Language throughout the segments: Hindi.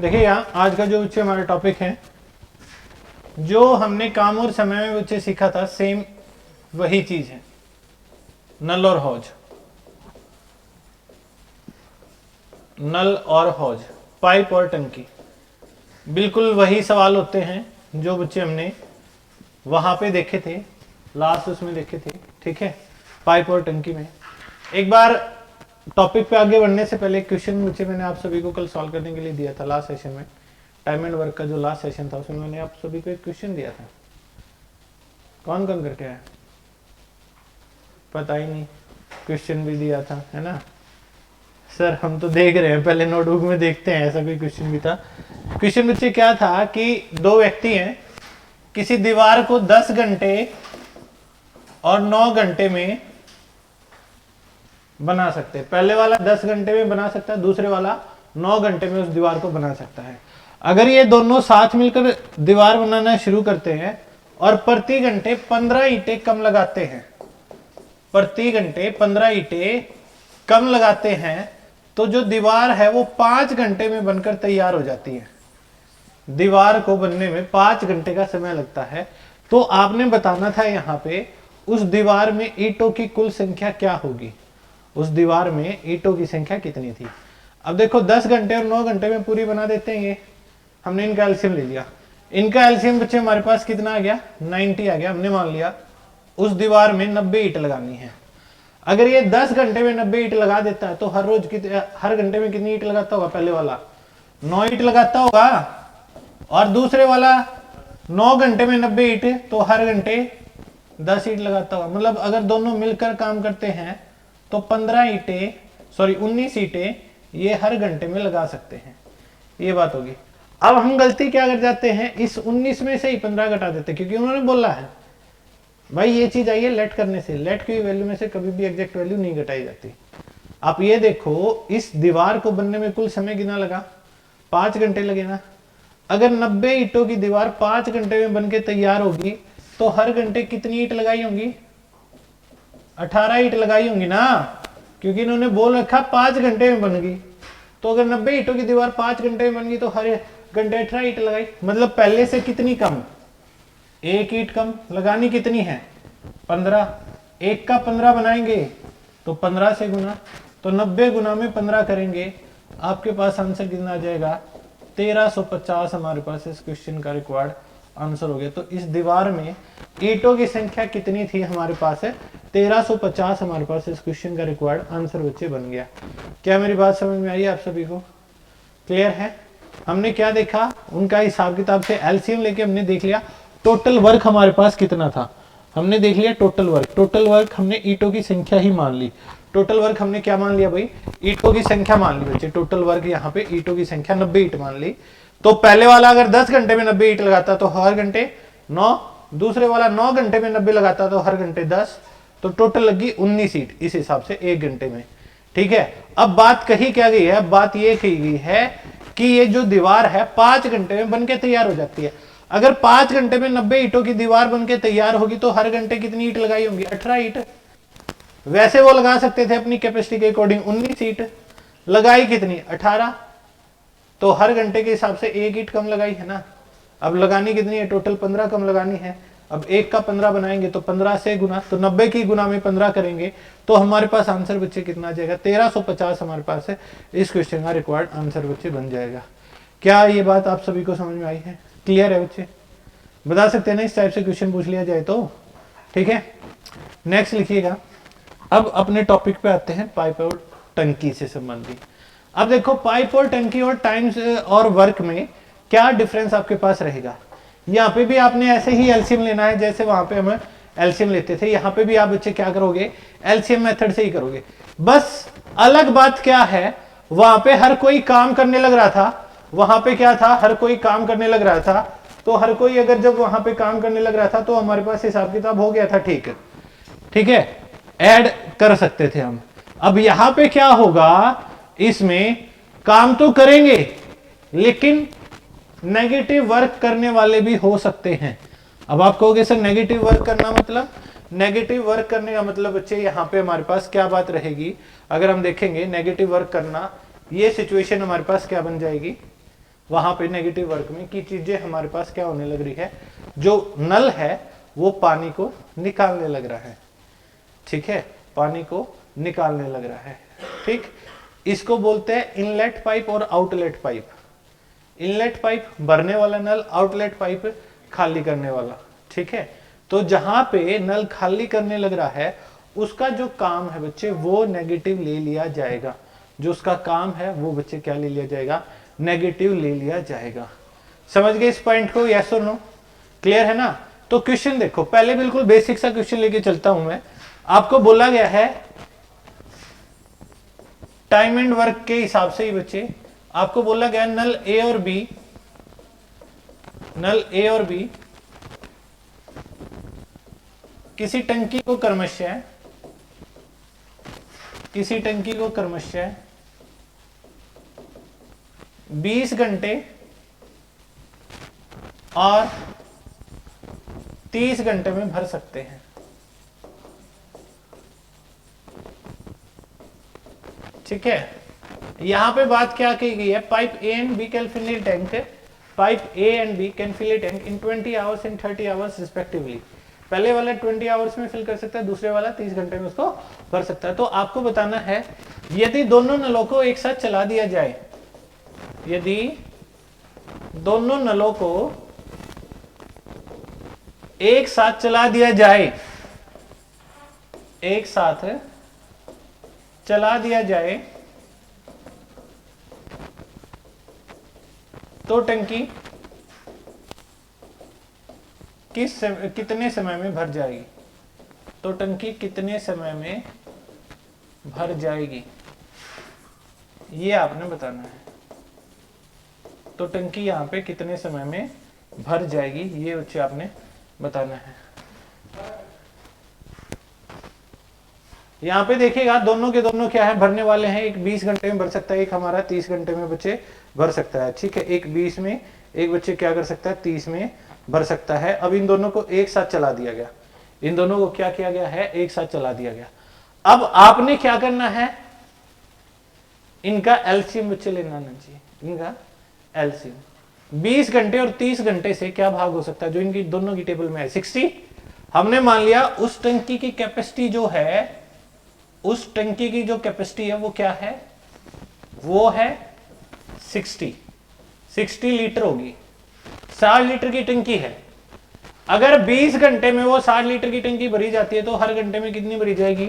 देखिए आज का जो बच्चे हमारा टॉपिक है, जो हमने काम और समय में बच्चे सीखा था, सेम वही चीज है। नल और हौज, नल और हौज, पाइप और टंकी, बिल्कुल वही सवाल होते हैं जो बच्चे हमने वहां पे देखे थे, लास्ट उसमें देखे थे। ठीक है, पाइप और टंकी में। एक बार टॉपिक पे आगे बढ़ने से पहले क्वेश्चन बच्चे मैंने आप सभी को कल सॉल्व करने के लिए दिया था लास्ट सेशन में। टाइम एंड वर्क का जो लास्ट सेशन था उसमें मैंने आप सभी को एक क्वेश्चन दिया था। कौन कौन करके आया? पता ही नहीं। क्वेश्चन भी दिया था, है ना सर? हम तो देख रहे हैं, पहले नोटबुक में देखते हैं ऐसा कोई क्वेश्चन भी था। क्वेश्चन बच्चे क्या था कि दो व्यक्ति हैं, किसी दीवार को 10 घंटे और 9 घंटे में बना सकते हैं। पहले वाला 10 घंटे में बना सकता है, दूसरे वाला 9 घंटे में उस दीवार को बना सकता है। अगर ये दोनों साथ मिलकर दीवार बनाना शुरू करते हैं और प्रति घंटे 15 ईंटें कम लगाते हैं, प्रति घंटे 15 ईंटें कम लगाते हैं, तो जो दीवार है वो 5 घंटे में बनकर तैयार हो जाती है। दीवार को बनने में 5 घंटे का समय लगता है। तो आपने बताना था यहाँ पे उस दीवार में ईंटों की कुल संख्या क्या होगी, उस दीवार में ईंटों की संख्या कितनी थी। अब देखो 10 घंटे और 9 घंटे में पूरी बना देते हैं ये। हमने इनका एलसीएम ले लिया, इनका एलसीएम बच्चे हमारे पास कितना आ गया? 90 आ गया। हमने मान लिया उस दीवार में 90 ईंट लगानी है। अगर ये 10 घंटे में 90 ईंट लगा देता है तो हर घंटे में कितनी ईंट लगाता होगा? पहले वाला 9 ईंट लगाता होगा, और दूसरे वाला 9 घंटे में 90 ईंट, तो हर घंटे 10 ईंट लगाता होगा। मतलब अगर दोनों मिलकर काम करते हैं तो 19 ईंटें ये हर घंटे में लगा सकते हैं। ये बात होगी। अब हम गलती क्या कर जाते हैं, इस 19 में से ही 15 घटा देते हैं, क्योंकि उन्होंने बोला है भाई ये चीज आई है लेट करने से। लेट की वैल्यू में से कभी भी एग्जैक्ट वैल्यू नहीं घटाई जाती। आप ये देखो, इस दीवार को बनने में कुल समय कितना लगा? 5 घंटे लगे ना। अगर 90 ईंटों की दीवार 5 घंटे में बनके तैयार होगी तो हर घंटे कितनी ईंट लगाई होंगी? 18 ईंट लगाई होंगी ना, क्योंकि इन्होंने बोल रखा 5 घंटे में बनेगी। तो अगर 90 ईंटों की दीवार 5 घंटे में बन गई तो हर घंटे 18 ईंट लगाई। मतलब पहले से कितनी कम? 1 ईंट कम। लगानी कितनी है? 15। 1 का 15 बनाएंगे तो 15 से गुना, तो 90 गुना में 15 करेंगे, आपके पास आंसर कितना आ जाएगा? 1350 हमारे पास इस क्वेश्चन का रिक्वायर्ड आंसर हो गया। तो इस दीवार में ईंटों की संख्या कितनी थी हमारे पास है? 1350 हमारे पास इस क्वेश्चन का रिक्वायर्ड आंसर बच्चे बन गया। क्या मेरी बात समझ में आई आप सभी को? क्लियर है? हमने क्या देखा, उनका हिसाब किताब से एलसीएम लेके हमने देख लिया टोटल वर्क हमारे पास कितना था। हमने देख लिया टोटल वर्क। टोटल वर्क हमने ईंटों की संख्या ही मान ली। टोटल वर्क हमने क्या मान लिया भाई? ईंटों की संख्या मान ली बच्चे। टोटल वर्क यहाँ पे ईंटों की संख्या 90 ईंट मान ली। तो पहले वाला अगर 10 घंटे में 90 ईंट लगाता तो हर घंटे 9, दूसरे वाला 9 घंटे में 90 लगाता तो हर घंटे 10, तो टोटल लगी 19 ईंट इस हिसाब से 1 घंटे में। ठीक है, अब बात कही क्या गई है? बात ये कही गई है कि ये जो दीवार है 5 घंटे में बनके तैयार हो जाती है। अगर 5 घंटे में 90 ईंटों की दीवार बनके तैयार होगी तो हर घंटे कितनी ईंट लगाई होंगी? 18 ईंट। वैसे वो लगा सकते थे अपनी कैपेसिटी के अकॉर्डिंग 19 ईंट, लगाई कितनी? 18, तो हर घंटे के हिसाब से 1 ईंट कम लगाई है ना। अब लगानी कितनी है? टोटल 15 कम लगानी है। अब 1 का 15 बनाएंगे तो 15 से गुना, तो 90 की गुना में 15 करेंगे तो हमारे पास आंसर बच्चे कितना आ जाएगा? 1350 हमारे पास है इस क्वेश्चन का रिक्वायर्ड आंसर बच्चे बन जाएगा। क्या ये बात आप सभी को समझ में आई है? क्लियर है बच्चे? बता सकते हैं ना इस टाइप से क्वेश्चन पूछ लिया जाए तो? ठीक है, नेक्स्ट लिखिएगा। अब अपने टॉपिक पे आते हैं, पाइप और टंकी से संबंधित। अब देखो पाइप और टंकी और टाइम्स और वर्क में क्या डिफरेंस आपके पास रहेगा। यहाँ पे भी आपने ऐसे ही एलसीएम लेना है जैसे वहां पे हम एलसीएम लेते थे। यहाँ पे भी आप बच्चे क्या करोगे? एलसीएम मेथड से ही करोगे। बस अलग बात क्या है, वहां पे हर कोई काम करने लग रहा था, वहां पे क्या था? हर कोई काम करने लग रहा था। तो हर कोई अगर जब वहां पे काम करने लग रहा था तो हमारे पास हिसाब किताब हो गया था। ठीक है, ठीक है, ऐड कर सकते थे हम। अब यहां पे क्या होगा, इसमें काम तो करेंगे लेकिन नेगेटिव वर्क करने वाले भी हो सकते हैं। अब आप कहोगे सर नेगेटिव वर्क करना मतलब? नेगेटिव वर्क करने का मतलब बच्चे यहां पे हमारे पास क्या बात रहेगी? अगर हम देखेंगे नेगेटिव वर्क करना, ये सिचुएशन हमारे पास क्या बन जाएगी? वहां पे नेगेटिव वर्क में की चीजें हमारे पास क्या होने लग रही है, जो नल है वो पानी को निकालने लग रहा है। ठीक है, पानी को निकालने लग रहा है। ठीक, इसको बोलते हैं इनलेट पाइप और आउटलेट पाइप। इनलेट पाइप भरने वाला नल, आउटलेट पाइप खाली करने वाला। ठीक है, तो जहां पे नल खाली करने लग रहा है उसका जो काम है बच्चे वो नेगेटिव ले लिया जाएगा। जो उसका काम है वो बच्चे क्या ले लिया जाएगा, नेगेटिव ले लिया जाएगा। समझ गए इस पॉइंट को, यस और नो? क्लियर है ना? तो क्वेश्चन देखो, पहले बिल्कुल बेसिक सा क्वेश्चन लेके चलता हूं मैं। आपको बोला गया है टाइम एंड वर्क के हिसाब से ही बच्चे, आपको बोला गया नल ए और बी, नल ए और बी किसी टंकी को क्रमशः, किसी टंकी को क्रमशः 20 घंटे और 30 घंटे में भर सकते हैं। ठीक है, यहां पे बात क्या की गई है, pipe A and B can fill tank, pipe A and B can fill tank in 20 hours and 30 hours respectively. पहले वाला 20 आवर्स में फिल कर सकता है, दूसरे वाला 30 घंटे में उसको भर सकता है। तो आपको बताना है यदि दोनों नलों को एक साथ चला दिया जाए, यदि दोनों नलों को एक साथ चला दिया जाए, एक साथ चला दिया जाए तो टंकी कितने समय में भर जाएगी, तो टंकी कितने समय में भर जाएगी ये आपने बताना है। तो टंकी यहां पे कितने समय में भर जाएगी ये बच्चे आपने बताना है। यहां पे देखिएगा दोनों के दोनों क्या है, भरने वाले हैं। एक 20 घंटे में भर सकता है, एक हमारा 30 घंटे में बच्चे भर सकता है। ठीक है, एक 20 में, एक बच्चे क्या कर सकता है 30 में भर सकता है। अब इन दोनों को एक साथ चला दिया गया, इन दोनों को क्या किया गया है, एक साथ चला दिया गया। अब आपने क्या करना है, इनका एलसीएम बच्चे लेना ना चाहिए, इनका एलसीएम 20 घंटे और 30 घंटे से क्या भाग हो सकता है, जो इनकी दोनों की टेबल में है 60। हमने मान लिया उस टंकी की कैपेसिटी जो है, उस टंकी की जो कैपेसिटी है वो क्या है, वो है 60 लीटर होगी। 60 लीटर की टंकी है। अगर 20 घंटे में वो 60 लीटर की टंकी भरी जाती है तो हर घंटे में कितनी भरी जाएगी,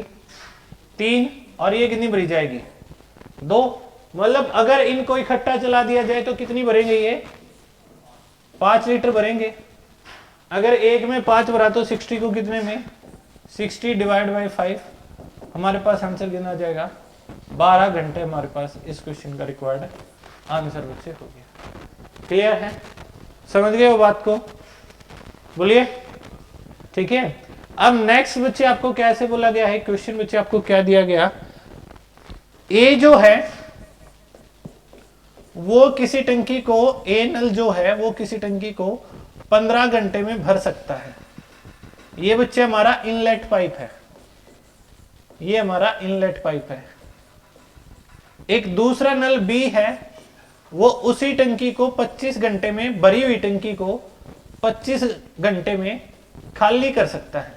3, और ये कितनी भरी जाएगी, 2। मतलब अगर इनको इकट्ठा चला दिया जाए तो कितनी भरेंगे, ये 5 लीटर भरेंगे। अगर एक में 5 भरा तो 60 को कितने में, 60 डिवाइड बाई 5, हमारे पास आंसर गिना जाएगा 12 घंटे। हमारे पास इस क्वेश्चन का रिक्वायर्ड आंसर बच्चे हो गया। क्लियर है, समझ गए वो बात को, बोलिए। ठीक है, अब नेक्स्ट बच्चे आपको कैसे बोला गया है क्वेश्चन, बच्चे आपको क्या दिया गया, ए जो है वो किसी टंकी को, ए नल जो है वो किसी टंकी को 15 घंटे में भर सकता है। ये बच्चे हमारा इनलेट पाइप है, ये हमारा इनलेट पाइप है। एक दूसरा नल बी है, वो उसी टंकी को 25 घंटे में, भरी हुई टंकी को 25 घंटे में खाली कर सकता है,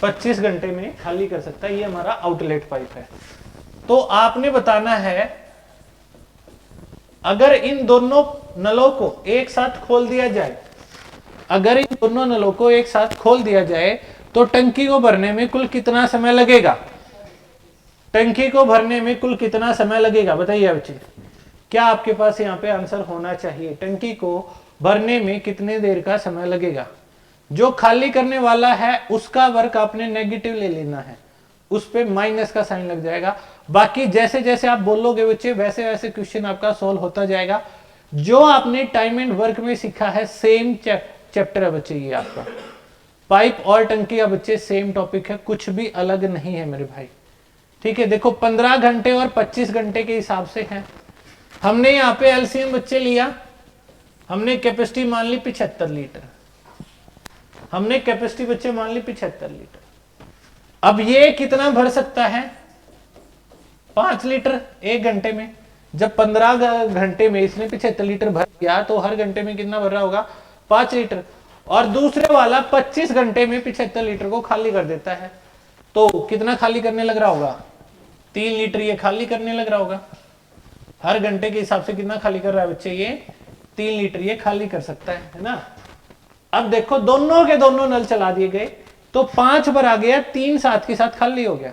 25 घंटे में खाली कर सकता है। ये हमारा आउटलेट पाइप है। तो आपने बताना है अगर इन दोनों नलों को एक साथ खोल दिया जाए, अगर इन दोनों नलों को एक साथ खोल दिया जाए तो टंकी को भरने में कुल कितना समय लगेगा, टंकी को भरने में कुल कितना समय लगेगा, बताइए बच्चे। क्या आपके पास यहाँ पे आंसर होना चाहिए, टंकी को भरने में कितने देर का समय लगेगा। जो खाली करने वाला है उसका वर्क आपने नेगेटिव ले लेना है, उस पे माइनस का साइन लग जाएगा। बाकी जैसे जैसे आप बोलोगे बच्चे वैसे वैसे क्वेश्चन आपका सॉल्व होता जाएगा। जो आपने टाइम एंड वर्क में सीखा है सेम चैप्टर है बच्चे, ये आपका पाइप और टंकी का बच्चे सेम टॉपिक है, कुछ भी अलग नहीं है मेरे भाई। ठीक है, देखो 15 घंटे और 25 घंटे के हिसाब से है। हमने यहाँ पे एलसीएम बच्चे लिया, हमने कैपेसिटी मान ली 75 लीटर, हमने कैपेसिटी बच्चे मान ली 75 लीटर। अब ये कितना भर सकता है, 5 लीटर 1 घंटे में। जब 15 घंटे में इसने 75 लीटर भर दिया तो हर घंटे में कितना भर रहा होगा, 5 लीटर। और दूसरे वाला 25 घंटे में 75 लीटर को खाली कर देता है, तो कितना खाली करने लग रहा होगा, 3 लीटर ये खाली करने लग रहा होगा। हर घंटे के हिसाब से कितना खाली कर रहा है बच्चे, ये 3 लीटर ये खाली कर सकता है ना। अब देखो दोनों के दोनों नल चला दिए गए, तो 5 भर आ गया, 3 साथ के साथ खाली हो गया,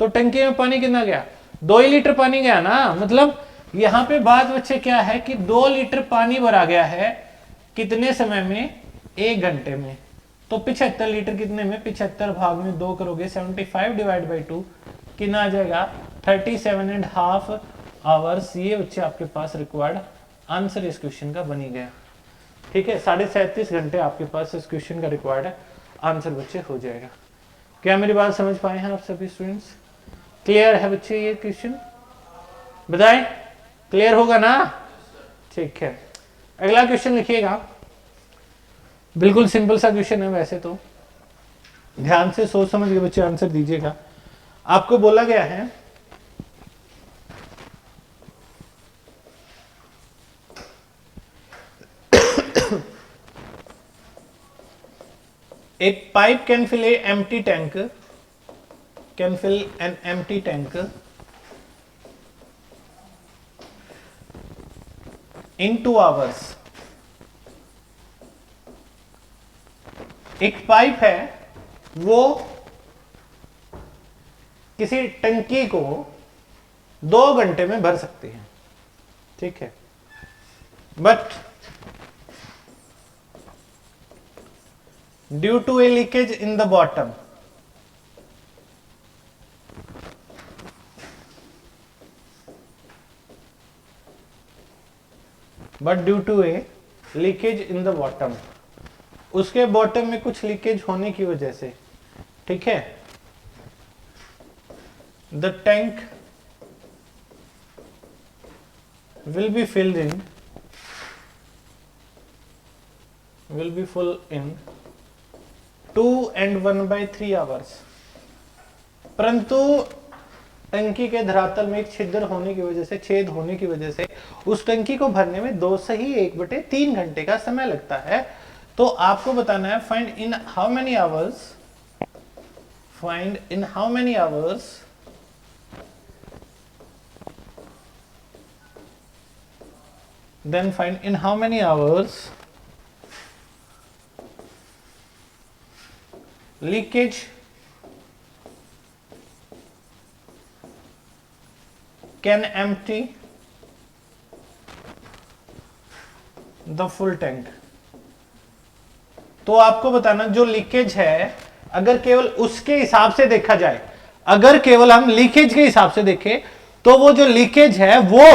तो टंकी में पानी कितना गया, 2 ही लीटर पानी गया ना। मतलब यहां पे बात बच्चे क्या है कि 2 लीटर पानी भरा गया है कितने समय में, 1 घंटे में। तो 75 लीटर कितने में, 75 भाग में 2 करोगे, 75 डिवाइड बाई 2 कितना आ जाएगा, 37.5 आवर्स। ये बच्चे आपके पास रिक्वायर्ड आंसर इस क्वेश्चन का बनी गया। ठीक है, 37.5 घंटे आपके पास इस क्वेश्चन का रिक्वायर्ड आंसर बच्चे हो जाएगा। क्या मेरी बात समझ पाए हैं आप सभी स्टूडेंट्स? क्लियर है बच्चे ये क्वेश्चन? बताएं, क्लियर होगा ना? ठीक है, अगला क्वेश्चन लिखिएगा। बिल्कुल सिंपल सा क्वेश्चन है वैसे तो, ध्यान से सोच समझ के बच्चे आंसर दीजिएगा। आपको बोला गया है a pipe can fill a empty tank, can fill an empty tank in 2 hours। एक पाइप है वो किसी टंकी को 2 घंटे में भर सकती है, ठीक है, but due to a leakage in the bottom, but due to a leakage in the bottom, उसके बॉटम में कुछ लीकेज होने की वजह से, ठीक है, the tank will be filled in, will be full in 2 and 1/3 hours। परंतु टंकी के धरातल में एक छिद्र होने की वजह से, छेद होने की वजह से उस टंकी को भरने में 2 से ही 1/3 घंटे का समय लगता है। तो आपको बताना है find in how many hours, find in how many hours then find in how many hours leakage can empty the full tank. तो आपको बताना जो लीकेज है, अगर केवल उसके हिसाब से देखा जाए, अगर केवल हम लीकेज के हिसाब से देखें तो वो जो लीकेज है वो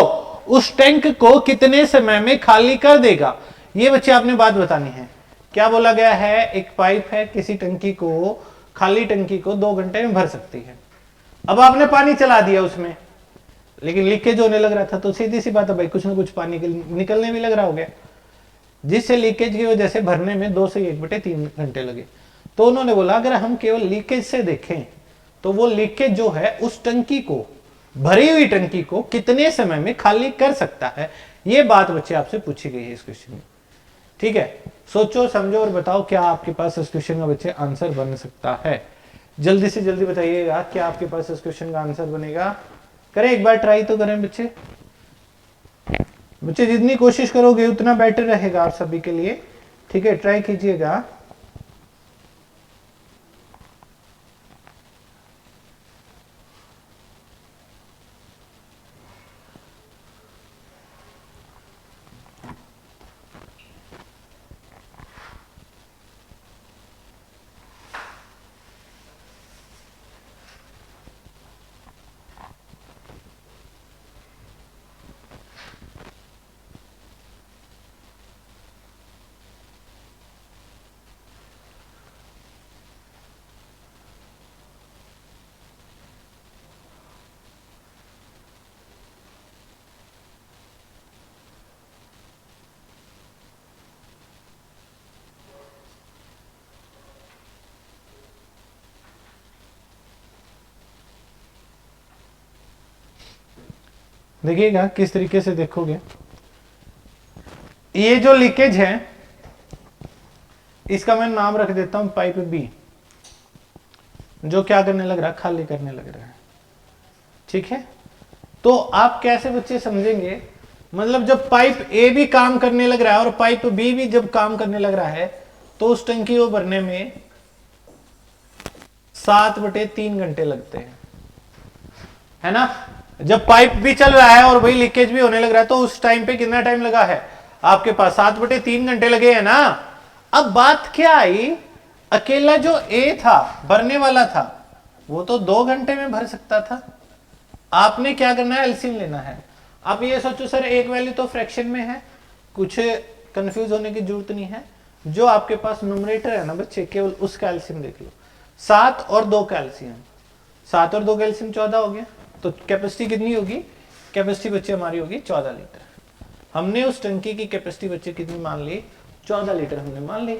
उस टैंक को कितने समय में खाली कर देगा, ये बच्चे आपने बात बतानी है। क्या बोला गया है, एक पाइप है किसी टंकी को, खाली टंकी को 2 घंटे में भर सकती है। अब आपने पानी चला दिया उसमें, लेकिन लीकेज होने लग रहा था, तो सीधी सी बात है भाई, कुछ ना कुछ पानी निकलने भी लग रहा हो गया, जिससे लीकेज की वजह से भरने में 2 से 1/3 घंटे लगे। तो उन्होंने बोला अगर हम केवल लीकेज से देखें तो वो लीकेज जो है उस टंकी को, भरी हुई टंकी को कितने समय में खाली कर सकता है, ये बात बच्चे आपसे पूछी गई है इस क्वेश्चन में। ठीक है, सोचो समझो और बताओ क्या आपके पास इस क्वेश्चन का बच्चे आंसर बन सकता है। जल्दी से जल्दी बताइएगा क्या आपके पास इस क्वेश्चन का आंसर बनेगा। करें एक बार ट्राई तो करें बच्चे। बच्चे जितनी कोशिश करोगे उतना बेटर रहेगा आप सभी के लिए। ठीक है, ट्राई कीजिएगा। देखिएगा किस तरीके से देखोगे, ये जो लीकेज है इसका मैं नाम रख देता हूं पाइप बी, जो क्या करने लग रहा है, खाली करने लग रहा है। ठीक है, तो आप कैसे बच्चे समझेंगे, मतलब जब पाइप ए भी काम करने लग रहा है और पाइप बी भी जब काम करने लग रहा है तो उस टंकी को भरने में 7/3 घंटे लगते हैं, है ना। जब पाइप भी चल रहा है और वही लीकेज भी होने लग रहा है तो उस टाइम पे कितना टाइम लगा है आपके पास, 7/3 घंटे लगे हैं ना। अब बात क्या आई, अकेला जो ए था भरने वाला था वो तो 2 घंटे में भर सकता था। आपने क्या करना है, एलसीएम लेना है। आप ये सोचो सर एक वैल्यू तो फ्रैक्शन में है, कुछ कंफ्यूज होने की जरूरत नहीं है। जो आपके पास न्यूमरेटर है ना बच्चे, केवल उसका एलसीएम देख लो। 7 और 2 का एलसीएम, 7 और 2 का एलसीएम 14 हो गया। तो कैपेसिटी कितनी होगी, कैपेसिटी बच्चे हमारी होगी 14 लीटर। हमने उस टंकी की कैपेसिटी बच्चे कितनी मान ली, 14 लीटर हमने मान ली।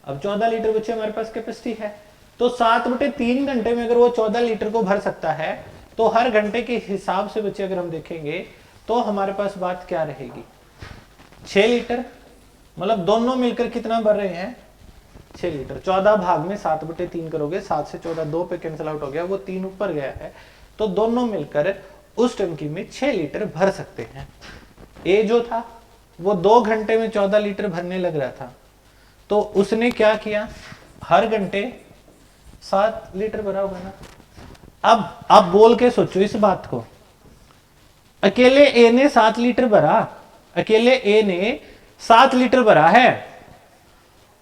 अब 14 लीटर बच्चे हमारे पास कैपेसिटी है, तो 7/3 घंटे में अगर वो 14 लीटर को भर सकता है तो हर घंटे के हिसाब से बच्चे अगर हम देखेंगे तो हमारे पास बात क्या रहेगी, 6 लीटर। मतलब दोनों मिलकर कितना भर रहे हैं, 6 लीटर। 14 भाग में 7/3 करोगे, 7 से 14 2 पे कैंसिल आउट हो गया, वो 3 ऊपर गया है, तो दोनों मिलकर उस टंकी में 6 लीटर भर सकते हैं। ए जो था वो 2 घंटे में 14 लीटर भरने लग रहा था, तो उसने क्या किया, हर घंटे 7 लीटर भरा होगा ना। अब आप बोल के सोचो इस बात को, अकेले ए ने 7 लीटर भरा, अकेले ए ने 7 लीटर भरा है,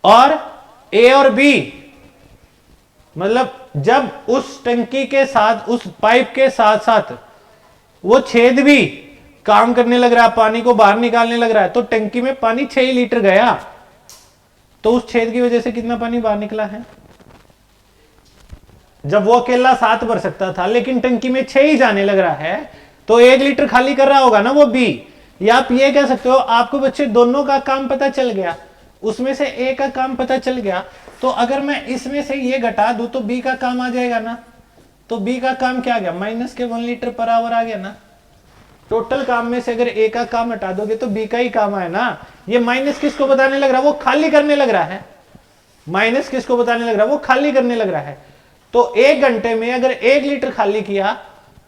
और ए और बी मतलब जब उस टंकी के साथ उस पाइप के साथ साथ वो छेद भी काम करने लग रहा है, पानी को बाहर निकालने लग रहा है, तो टंकी में पानी 6 लीटर गया, तो उस छेद की वजह से कितना पानी बाहर निकला है। जब वो अकेला 7 भर सकता था लेकिन टंकी में 6 ही जाने लग रहा है, तो 1 लीटर खाली कर रहा होगा ना वो बी। या आप ये कह सकते हो आपको बच्चे दोनों का काम पता चल गया, उसमें से ए का काम पता चल गया, तो अगर मैं इसमें से ये घटा दूं तो बी का काम आ जाएगा ना। तो बी का काम क्या आ गया, माइनस के 1 लीटर पर आवर आ गया ना। टोटल काम में से अगर ए का काम हटा दोगे तो बी का ही काम आए ना। ये माइनस किसको बताने लग रहा है, वो खाली करने लग रहा है। माइनस किसको बताने लग रहा है, वो खाली करने लग रहा है। तो 1 घंटे में अगर 1 लीटर खाली किया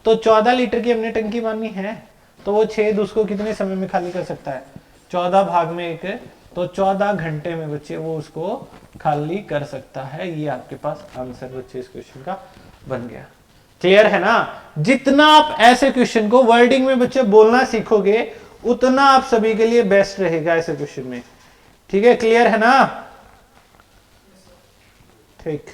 तो 14 लीटर की हमने टंकी माननी है, तो वो छेद उसको कितने समय में खाली कर सकता है, 14 भाग में 1, तो 14 घंटे में बच्चे वो उसको खाली कर सकता है। ये आपके पास आंसर बच्चे इस क्वेश्चन का बन गया। क्लियर है ना। जितना आप ऐसे क्वेश्चन को वर्डिंग में बच्चे बोलना सीखोगे उतना आप सभी के लिए बेस्ट रहेगा ऐसे क्वेश्चन में। ठीक है, क्लियर है ना। ठीक,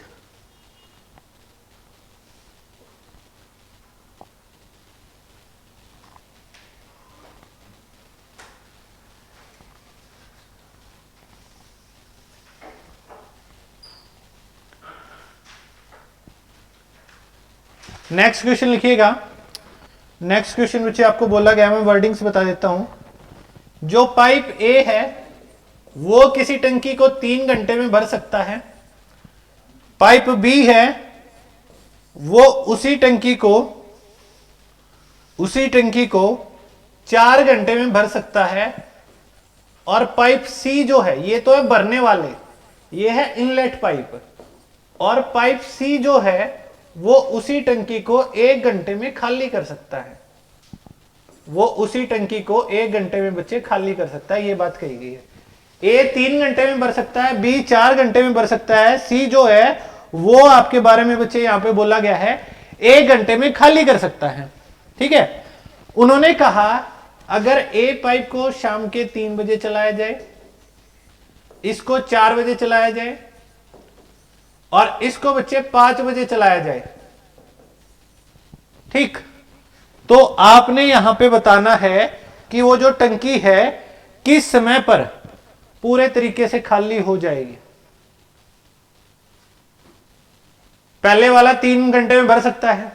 नेक्स्ट क्वेश्चन लिखिएगा। नेक्स्ट क्वेश्चन बच्चे आपको बोला गया, मैं वर्डिंग से बता देता हूं। जो पाइप ए है वो किसी टंकी को 3 घंटे में भर सकता है। पाइप बी है वो उसी टंकी को 4 घंटे में भर सकता है। और पाइप सी जो है, ये तो है भरने वाले, ये है इनलेट पाइप, और पाइप सी जो है वो उसी टंकी को 1 घंटे में खाली कर सकता है। वो उसी टंकी को 1 घंटे में बच्चे खाली कर सकता है, ये बात कही गई है। ए 3 घंटे में भर सकता है, बी 4 घंटे में भर सकता है, सी जो है वो आपके बारे में बच्चे यहां पे बोला गया है 1 घंटे में खाली कर सकता है। ठीक है, उन्होंने कहा अगर ए पाइप को शाम के 3 बजे चलाया जाए, इसको 4 बजे चलाया जाए और इसको बच्चे 5 बजे चलाया जाए, ठीक, तो आपने यहां पे बताना है कि वो जो टंकी है किस समय पर पूरे तरीके से खाली हो जाएगी। पहले वाला 3 घंटे में भर सकता है,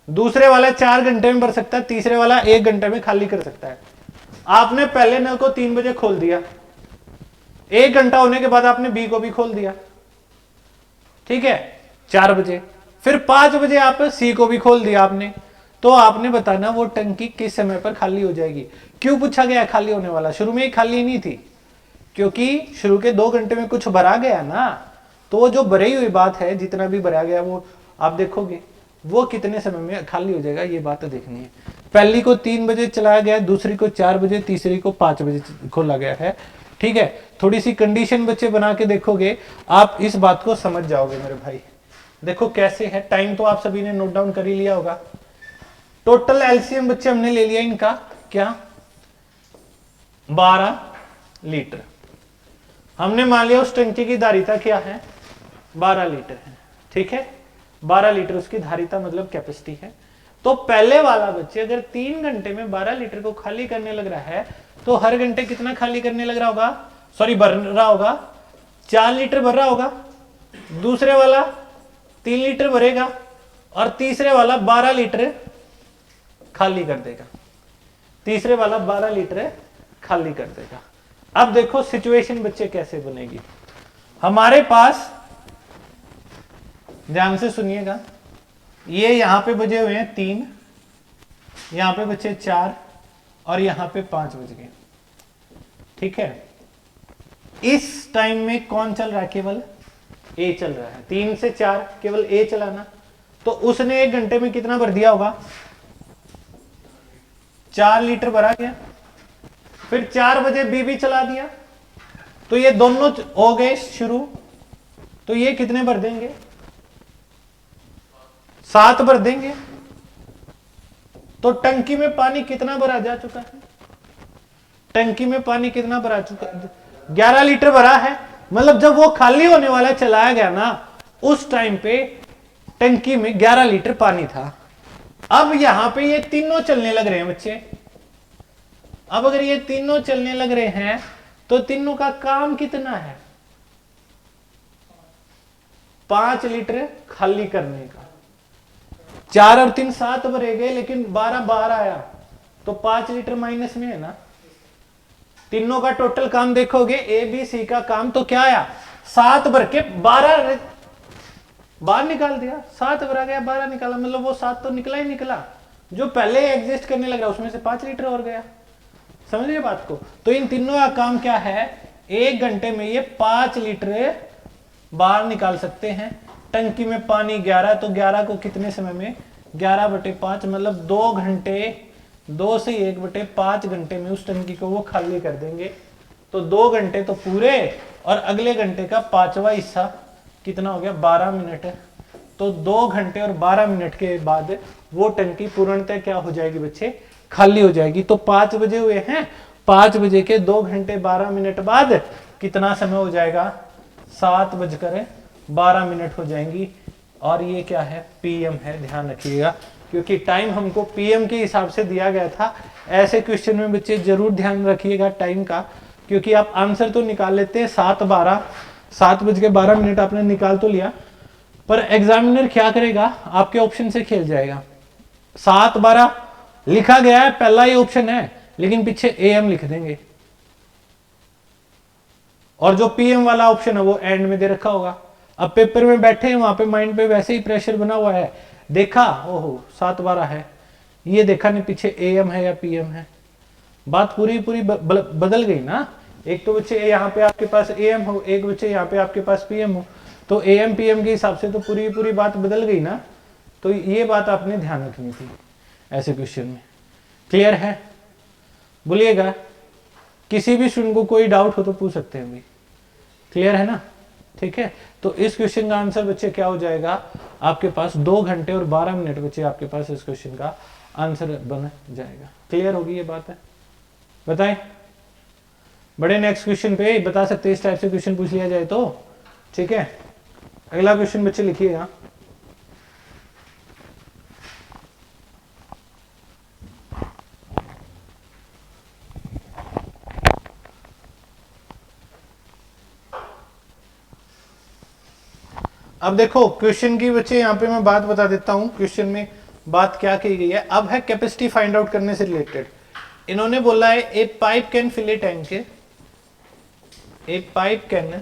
दूसरे वाला 4 घंटे में भर सकता है, तीसरे वाला 1 घंटे में खाली कर सकता है। आपने पहले नल को 3 बजे खोल दिया, 1 घंटा होने के बाद आपने बी को भी खोल दिया, ठीक है, 4 बजे। फिर 5 बजे आप सी को भी खोल दिया आपने, तो आपने बताना वो टंकी किस समय पर खाली हो जाएगी। क्यों पूछा गया खाली होने वाला, शुरू में ही खाली नहीं थी, क्योंकि शुरू के 2 घंटे में कुछ भरा गया ना, तो वो जो भरी हुई बात है, जितना भी भरा गया वो आप देखोगे वो कितने समय में खाली हो जाएगा, ये बात देखनी है। पहली को 3 बजे चलाया गया, दूसरी को 4 बजे, तीसरी को 5 बजे खोला गया है। ठीक है, थोड़ी सी कंडीशन बच्चे बना के देखोगे, आप इस बात को समझ जाओगे मेरे भाई। देखो कैसे है, टाइम तो आप सभी ने नोट डाउन कर ही लिया होगा। टोटल एलसीएम बच्चे हमने ले लिया इनका क्या, 12 लीटर। हमने मान लिया उस टंकी की धारिता क्या है, 12 लीटर है। ठीक है, 12 लीटर उसकी धारिता मतलब कैपेसिटी है। तो पहले वाला बच्चे अगर 3 घंटे में 12 लीटर को खाली करने लग रहा है, तो हर घंटे कितना खाली करने लग रहा होगा, सॉरी भर रहा होगा, 4 लीटर भर रहा होगा। दूसरे वाला 3 लीटर भरेगा और तीसरे वाला 12 लीटर खाली कर देगा। तीसरे वाला 12 लीटर खाली कर देगा। अब देखो सिचुएशन बच्चे कैसे बनेगी। हमारे पास, ध्यान से सुनिएगा, ये यहां पे बजे हुए हैं 3, यहां पे बचे 4 और यहां पे 5 बज गए। ठीक है, इस टाइम में कौन चल रहा है, केवल ए चल रहा है। 3 से 4 केवल ए चलाना, तो उसने 1 घंटे में कितना भर दिया होगा, 4 लीटर भरा गया। फिर 4 बजे बी भी चला दिया, तो ये दोनों हो गए शुरू, तो ये कितने भर देंगे, 7 भर देंगे। तो टंकी में पानी कितना भरा जा चुका है, टंकी में पानी कितना भरा चुका है, 11 लीटर भरा है। मतलब जब वो खाली होने वाला चलाया गया ना, उस टाइम पे टंकी में 11 लीटर पानी था। अब यहां पे ये तीनों चलने लग रहे हैं बच्चे। अब अगर ये तीनों चलने लग रहे हैं, तो तीनों का काम कितना है, 5 लीटर खाली करने का। 4 और 3 7 भरे गए, लेकिन 12 बाहर आया, तो 5 लीटर माइनस में है ना। तीनों का टोटल काम देखोगे, ए बी सी का काम तो क्या आया, 7 भर के 12 बाहर निकाल दिया। 7 भरा गया, 12 निकाला, मतलब वो 7 तो निकला ही निकला। जो पहले एग्जिस्ट करने लगा उसमें से 5 लीटर और गया। समझ गए बात को। तो इन तीनों का काम क्या है, 1 घंटे में ये 5 लीटर बाहर निकाल सकते हैं। टंकी में पानी 11, तो 11 को कितने समय में, 11/5 मतलब 2 घंटे, 2 से 1/5 घंटे में उस टंकी को वो खाली कर देंगे। तो 2 घंटे तो पूरे, और अगले घंटे का 5वां हिस्सा कितना हो गया, 12 मिनट। तो 2 घंटे और 12 मिनट के बाद वो टंकी पूर्णतः क्या हो जाएगी बच्चे, खाली हो जाएगी। तो 5 बजे हुए हैं, 5 बजे के 2 घंटे 12 मिनट बाद कितना समय हो जाएगा, 7:12 हो जाएंगी। और ये क्या है, पीएम है, ध्यान रखिएगा, क्योंकि टाइम हमको पीएम के हिसाब से दिया गया था। ऐसे क्वेश्चन में बच्चे जरूर ध्यान रखिएगा टाइम का, क्योंकि आप आंसर तो निकाल लेते हैं 7:12 आपने निकाल तो लिया, पर एग्जामिनर क्या करेगा, आपके ऑप्शन से खेल जाएगा। 7:12 लिखा गया है, पहला ही ऑप्शन है, लेकिन पीछे एएम लिख देंगे, और जो पीएम वाला ऑप्शन है वो एंड में दे रखा होगा। अब पेपर में बैठे हैं, वहां पे माइंड पे वैसे ही प्रेशर बना हुआ है, देखा ओहो 7:12 है, ये देखा नहीं पीछे एएम है या पीएम है। बात पूरी बदल गई ना। एक तो बच्चे यहाँ पे आपके पास एएम हो, एक बच्चे यहाँ पे आपके पास पीएम हो, तो एएम पीएम के हिसाब से तो पूरी बात बदल गई ना। तो ये बात आपने ध्यान रखनी थी ऐसे क्वेश्चन में। क्लियर है, बोलिएगा, किसी भी स्टूडेंट को कोई डाउट हो तो पूछ सकते हैं भाई। क्लियर है ना, ठीक है। तो इस क्वेश्चन का आंसर बच्चे क्या हो जाएगा, आपके पास 2 घंटे और 12 मिनट बच्चे आपके पास इस क्वेश्चन का आंसर बन जाएगा। क्लियर होगी ये बात है, बताएं। बड़े नेक्स्ट क्वेश्चन पे बता सकते हैं, इस टाइप से क्वेश्चन पूछ लिया जाए तो, ठीक है। अगला क्वेश्चन बच्चे लिखिएगा। अब देखो क्वेश्चन की बच्चे यहाँ पे मैं बात बता देता हूं, क्वेश्चन में बात क्या की गई है। अब है कैपेसिटी फाइंड आउट करने से रिलेटेड। इन्होंने बोला है a pipe can fill a tank, a pipe can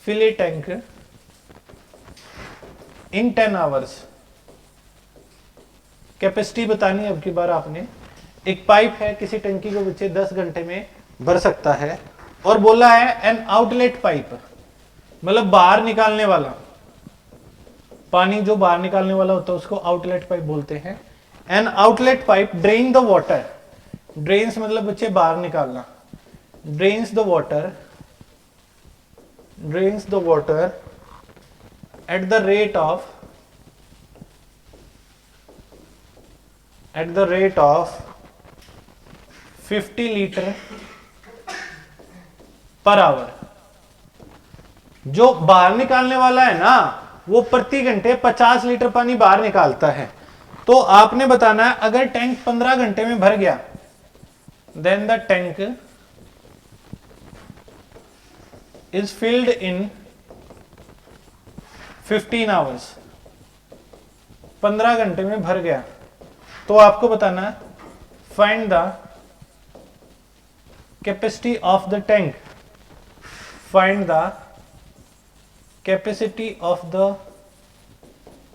fill a tank in 10 hours. Capacity बतानी है अब की बार आपने। एक पाइप है, किसी टंकी को बच्चे 10 घंटे में भर सकता है, और बोला है एन आउटलेट पाइप, मतलब बाहर निकालने वाला पानी, जो बाहर निकालने वाला होता है उसको आउटलेट पाइप बोलते हैं। An outlet pipe drain the water, drains मतलब बच्चे बाहर निकालना, drains the water at the rate of 50 litre per hour. जो बाहर निकालने वाला है ना, वो प्रति घंटे 50 लीटर पानी बाहर निकालता है। तो आपने बताना है अगर टैंक 15 घंटे में भर गया, then the tank is filled in 15 hours. 15 घंटे में भर गया, तो आपको बताना है find the capacity of the tank, find the capacity of the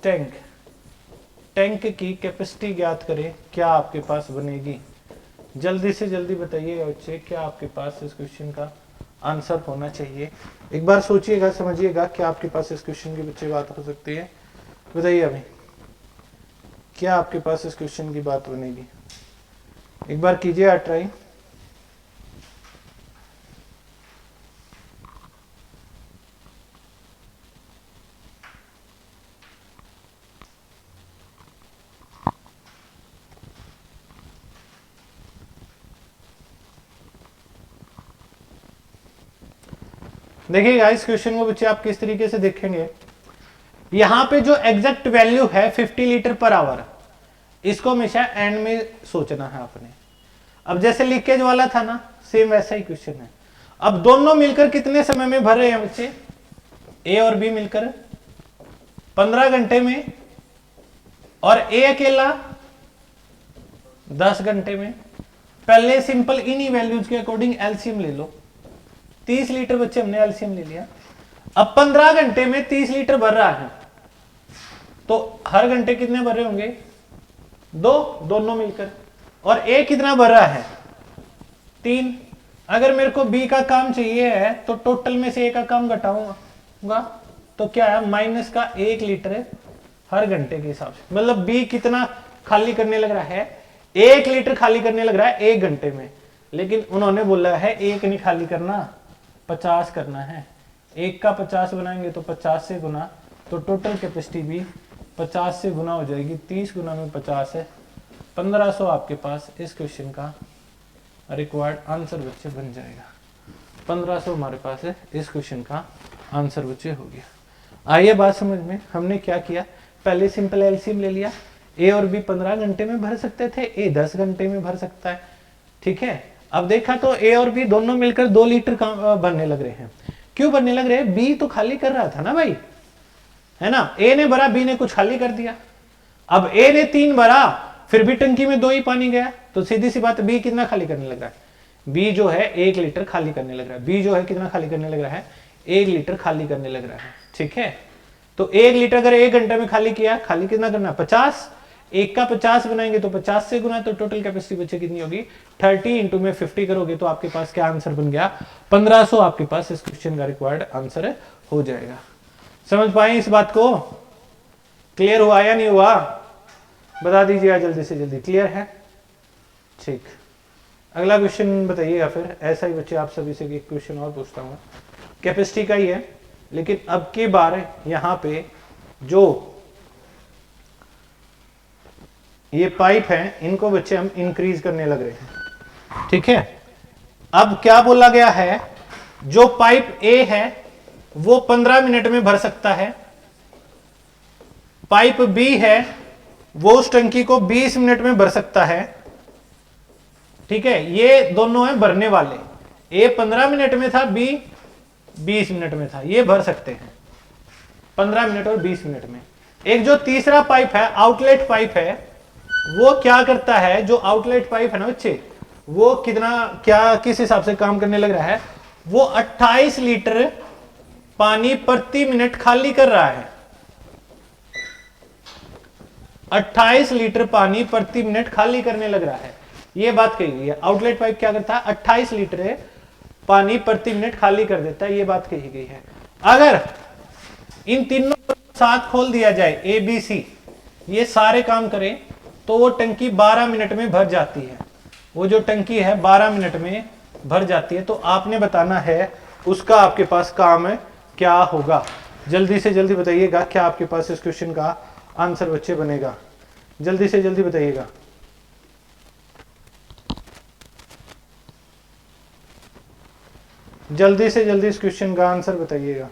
tank, tank की कैपेसिटी ज्ञात करें। क्या आपके पास बनेगी? जल्दी से जल्दी बताइए बच्चे, क्या आपके पास इस क्वेश्चन का आंसर होना चाहिए? एक बार सोचिएगा, समझिएगा क्या आपके पास इस क्वेश्चन की बच्चे बात हो सकती है। बताइए अभी, क्या आपके पास इस क्वेश्चन की बात बनेगी? एक बार कीजिए आप ट्राई। देखिएगा इस क्वेश्चन को बच्चे आप किस तरीके से देखेंगे। यहां पे जो एग्जैक्ट वैल्यू है 50 लीटर पर आवर, इसको हमेशा एंड में सोचना है आपने। अब जैसे लीकेज वाला था ना, सेम वैसा ही क्वेश्चन है। अब दोनों मिलकर कितने समय में भर रहे हैं बच्चे? ए और बी मिलकर 15 घंटे में, और ए अकेला 10 घंटे में। पहले सिंपल इन्हीं वैल्यूज के अकॉर्डिंग एलसीएम ले लो। 30 लीटर बच्चे हमने एलसीएम ले लिया। अब 15 घंटे में 30 लीटर भर रहा है, तो हर घंटे कितने भर रहे होंगे? 2, दोनों मिलकर। और ए कितना भर रहा है? 3। अगर मेरे को बी का काम चाहिए है, तो टोटल में से ए का काम घटाऊंगा, तो क्या है? माइनस का 1 लीटर हर घंटे के हिसाब से। मतलब बी कितना खाली करने लग रहा है? 1 लीटर खाली करने लग रहा है 1 घंटे में। लेकिन उन्होंने बोला है 1 नहीं खाली करना, 50 करना है। 1 का 50 बनाएंगे तो 50 से गुना, तो टोटल कैपेसिटी भी 50 से गुना हो जाएगी। 30 गुना में 50 है, 1500 आपके पास इस क्वेश्चन का रिक्वायर्ड आंसर बच्चे बन जाएगा। 1500 हमारे पास है इस क्वेश्चन का आंसर बच्चे हो गया। आइए बात समझ में। हमने क्या किया? पहले सिंपल एलसीएम ले लिया। ए और बी 15 घंटे में भर सकते थे, ए 10 घंटे में भर सकता है। ठीक है, अब देखा तो ए और बी दोनों मिलकर 2 लीटर भरने लग रहे हैं। क्यों भरने लग रहे हैं? बी तो खाली कर रहा था ना भाई, है ना? ए ने भरा, बी ने कुछ खाली कर दिया। अब ए ने 3 भरा, फिर भी टंकी में 2 ही पानी गया, तो सीधी सी बात, बी कितना खाली करने लग रहा है? बी जो है 1 लीटर खाली करने लग रहा है। बी जो है कितना खाली करने लग रहा है? 1 लीटर खाली करने लग रहा है। ठीक है, तो 1 लीटर अगर 1 घंटे में खाली किया, खाली कितना करना? 50। 1 का 50 बनाएंगे तो 50 से गुना, तो टोटल कैपेसिटी बच्चे कितनी होगी? 30 इंटू में 50 करोगे तो आपके पास क्या आंसर बन गया? 1500 आपके पास इस क्वेश्चन का रिक्वायर्ड आंसर हो जाएगा। समझ पाए इस बात को? क्लियर हुआ या नहीं हुआ? बता दीजिएगा जल्दी से जल्दी। क्लियर है? ठीक, अगला क्वेश्चन बताइएगा। फिर ऐसा ही बच्चे आप सभी से एक क्वेश्चन और पूछता हूँ, कैपेसिटी का ही है, लेकिन अब की बार यहां पे जो ये पाइप है, इनको बच्चे हम इंक्रीज करने लग रहे हैं। ठीक है, अब क्या बोला गया है? जो पाइप ए है वो 15 मिनट में भर सकता है। पाइप बी है वो उस टंकी को 20 मिनट में भर सकता है। ठीक है, ये दोनों है भरने वाले। ए 15 मिनट में था, बी 20 मिनट में था। ये भर सकते हैं 15 मिनट और 20 मिनट में। एक जो तीसरा पाइप है, आउटलेट पाइप है, वो क्या करता है? जो आउटलेट पाइप है ना बच्चे, वो क्या किस हिसाब से काम करने लग रहा है? वो 28 लीटर पानी प्रति मिनट खाली कर रहा है। 28 लीटर पानी प्रति मिनट खाली करने लग रहा है, ये बात कही गई है। आउटलेट पाइप क्या करता है, 28 लीटर पानी प्रति मिनट खाली कर देता है, ये बात कही गई है। अगर इन तीनों को साथ खोल दिया जाए, ए बी सी, ये सारे काम करें, तो वो टंकी 12 मिनट में भर जाती है। वो जो टंकी है 12 मिनट में भर जाती है। तो आपने बताना है उसका आपके पास काम है क्या होगा। जल्दी से जल्दी बताइएगा, क्या आपके पास इस क्वेश्चन का आंसर बच्चे बनेगा, जल्दी से जल्दी बताइएगा। जल्दी से जल्दी इस क्वेश्चन का आंसर बताइएगा।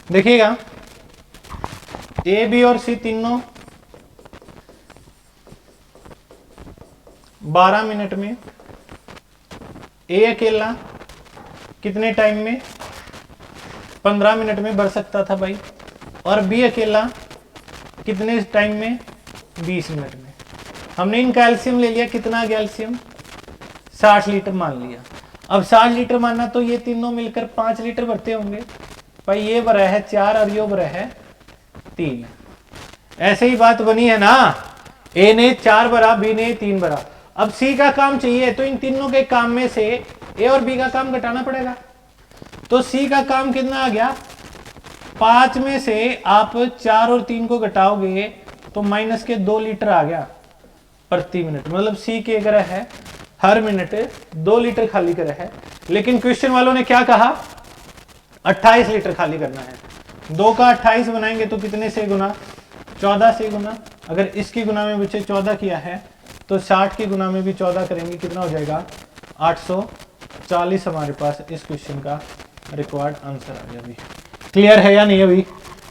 देखिएगा, ए बी और सी तीनों 12 मिनट में, ए अकेला कितने टाइम में, 15 मिनट में भर सकता था भाई, और बी अकेला कितने टाइम में, 20 मिनट में। हमने इनका एलसीएम ले लिया, कितना गया एलसीएम, 60 लीटर मान लिया। अब 60 लीटर मानना तो ये तीनों मिलकर 5 लीटर भरते होंगे भाई, ये भरा है 4 और ये भरा है 3। ऐसे ही बात बनी है ना, ए ने 4 भरा, बी ने 3 भरा। अब सी का काम चाहिए, तो इन तीनों के काम में से ए और बी का काम घटाना पड़ेगा। तो सी का काम कितना आ गया, 5 में से आप 4 और 3 को घटाओगे तो माइनस के 2 लीटर आ गया प्रति मिनट। मतलब सी के अगर है हर मिनट 2 लीटर खाली करे है, लेकिन क्वेश्चन वालों ने क्या कहा, 28 लीटर खाली करना है। 2 का 28 बनाएंगे तो कितने से गुना, 14 से गुना। अगर इसकी गुना में बच्चे 14 किया है तो 60 की गुना में भी 14 करेंगे, कितना हो जाएगा 840। हमारे पास इस क्वेश्चन का रिक्वायर्ड आंसर आ गया। अभी क्लियर है या नहीं, अभी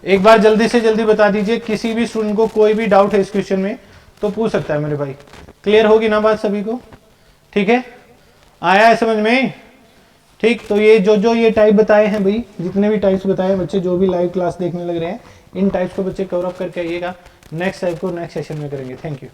एक बार जल्दी से जल्दी बता दीजिए। किसी भी स्टूडेंट को कोई भी डाउट है इस क्वेश्चन में तो पूछ सकता है मेरे भाई। क्लियर होगी ना बात सभी को, ठीक है, आया है समझ में, ठीक। तो ये जो ये टाइप बताए हैं भाई, जितने भी टाइप्स बताए हैं बच्चे, जो भी लाइव क्लास देखने लग रहे हैं, इन टाइप्स को बच्चे कवर अप करके आइएगा। नेक्स्ट टाइप को नेक्स्ट सेशन में करेंगे। Thank you.